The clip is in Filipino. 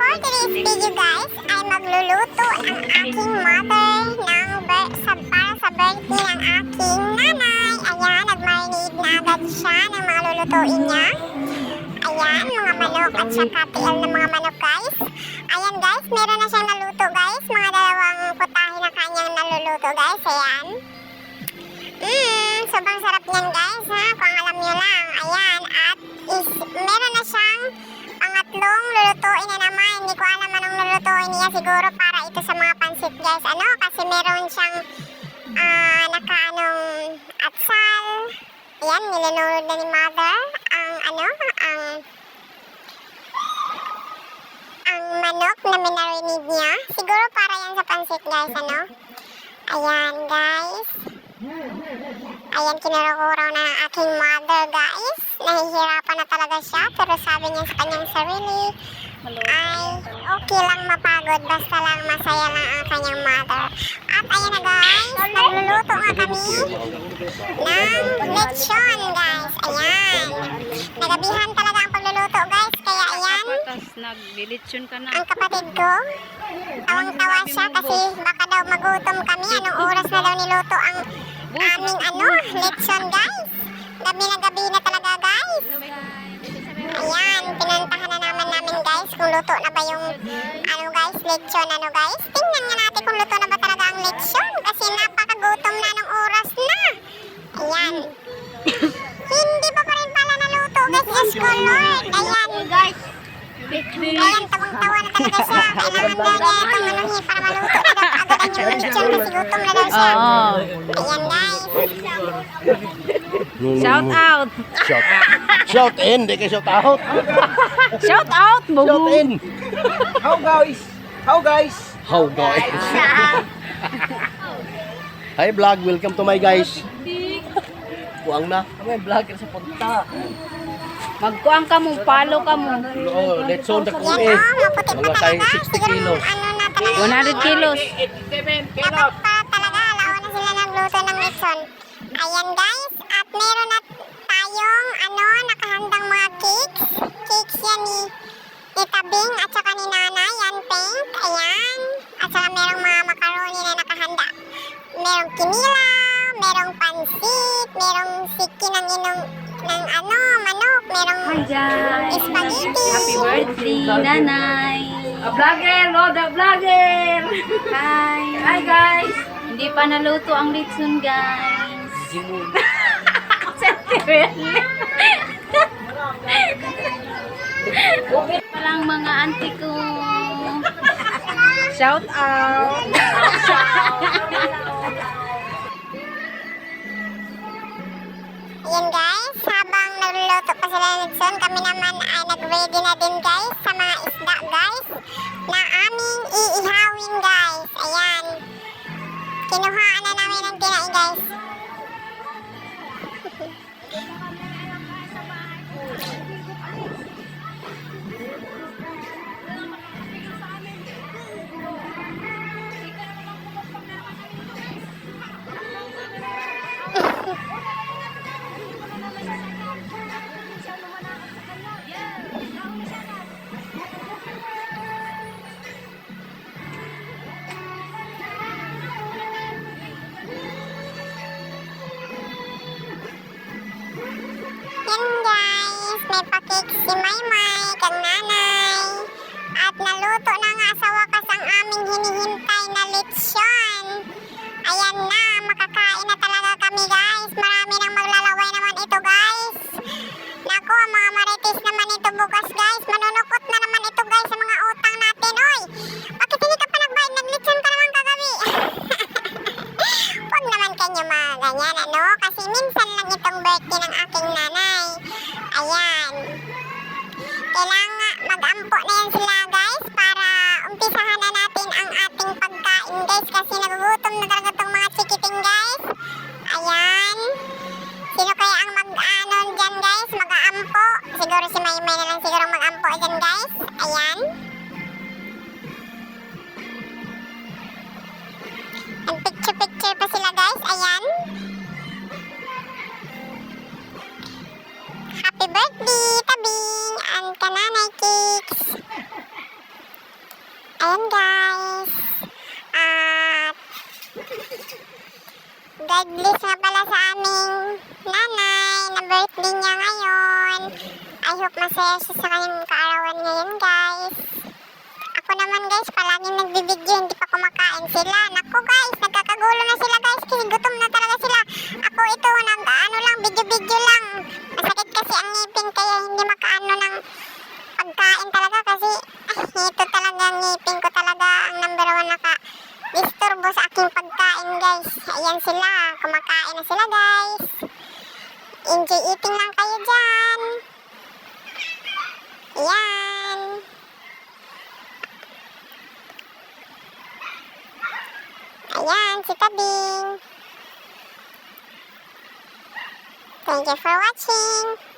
For today's video guys, ay magluluto ang aking mother para sa birthday ng aking nanay. Ayan, nag-marinade na agad siya ng mga lulutuin niya. Ayan, mga manok at saka tiil ng mga manok guys. Ayan guys, meron na siyang naluto guys. Mga dalawang putahe na kanyang naluluto guys. Ayan. Sobrang sarap niyan guys ha, kung alam nyo lang. Ayan, at meron na siyang pangatlong lulutuin na naman. Hindi ko alam anong lulutuin niya. Siguro para ito sa mga pansit guys. Ano, kasi meron siyang nakaanong atsal. Ayan, nilinunod na ni mother ang manok na minarinid niya. Siguro para yan sa pansit guys, ano. Ayan guys. Ayan, kinurukuraw na ng aking mother guys. Nahihirapan na talaga siya, pero sabi niya sa kanyang sarili ay okay lang mapagod, basta lang masaya lang ang kanyang mother. At ayan na guys, nagluluto nga kami ng lechon guys. Ayan, nagabihan talaga ang pagluluto guys, kaya ayan, ang kapatid ko tawang-tawa siya kasi baka daw magutom kami. Anong oras na daw niluto ang aming lechon guys. Gabi na talaga guys. Ayan, pinuntahan na namin guys kung luto na ba yung lechon guys. Tingnan nga natin kung luto na ba talaga ang lechon kasi napakagutom na ng oras na. Ayan. Hindi pa rin pala naluto guys. Diyos ko Lord. Ayan guys. Ayan, tawang-tawa na talaga siya. Kailangan daw niya itong manuhi para maluto na daw agad yung lechon kasi gutom na daw siya. Ayan guys. Shout out. Shout in, di kayo shout out. Shout out. Shout in. How guys? How guys? How guys? Hi vlog, welcome to my guys. Kuang na. May vlogger sa punta. Magkuang ka mo, follow ka mo. Oh, let's on the Yan kuit. maputi Mga pa kain talaga. 60 kilos. Na talaga. 100 kilos. Dapat pa talaga, alawan na sila nagluto ng lechon. Ayan guys, at meron na tayong nakahandang mga cakes. Cakes yan ni Tabing at saka ni Nanay. Yan, pink. Ayan. At saka merong mga macaroni na nakahanda. Merong kinilaw, merong pansit, merong siki ng manok, merong Hi guys. spaghetti. Happy birthday, nanay. A vlogger, Loda vlogger. Hi. Hi guys. Hindi pa naluto ang lechon guys. Bukit pa lang mga auntie ko. Shout out. Ayan guys, habang nagluluto pa sila ng lechon, kami naman ay nag-ready na din guys sa mga isda guys na aming iihawin guys. Ayan, kinuhaan na namin ng tinae guys. Yan guys, may pakik si Maymay kang nanay. At naluto na nga sa wakas ang aming hinihintay na lechon. Ayan na, makakain na talaga kami guys. Marami nang maglalaway naman ito guys. Naku, mga marites naman ito bukas guys. Manunukot na naman ito guys sa mga utang natin. Oy, bakit hindi ka pa nagbayad? Naglechon ka naman kagabi. Huwag naman kanyo mga ganyan kasi minsan lang itong birthday ng aking nanay. Ayan, kailangan mag-ampo na yan sila guys para umpisahan na natin ang ating pagkain guys kasi nagugutom na talaga itong mga chikiting guys. Ayan, sino kaya ang dyan guys, mag-aampo? Siguro si Maymay na lang siguro mag-ampo dyan guys. Ayan, nag-picture pa sila guys. Ayan, happy birthday Tabing and kananay cakes. Ayan guys. At God bless nga pala sa aming nanay na birthday niya ngayon. I hope masaya siya sa kanyang kaarawan ngayon guys. Ako naman guys, palaging nagbibideo, hindi pa kumakain sila. Naku guys, nagkakagulo na sila guys kasi gutom na talaga sila. Ako ito, nag-ano lang, video lang. Masakit kasi ang ngipin kaya hindi makaano ng pagkain talaga kasi ito talaga ang ngipin ko talaga ang number 1 disturbo sa aking pagkain guys. Ayan sila, kumakain na sila guys. Enjoy eating lang kayo dyan. Ayan. Ayan, si Tabing. Thank you for watching.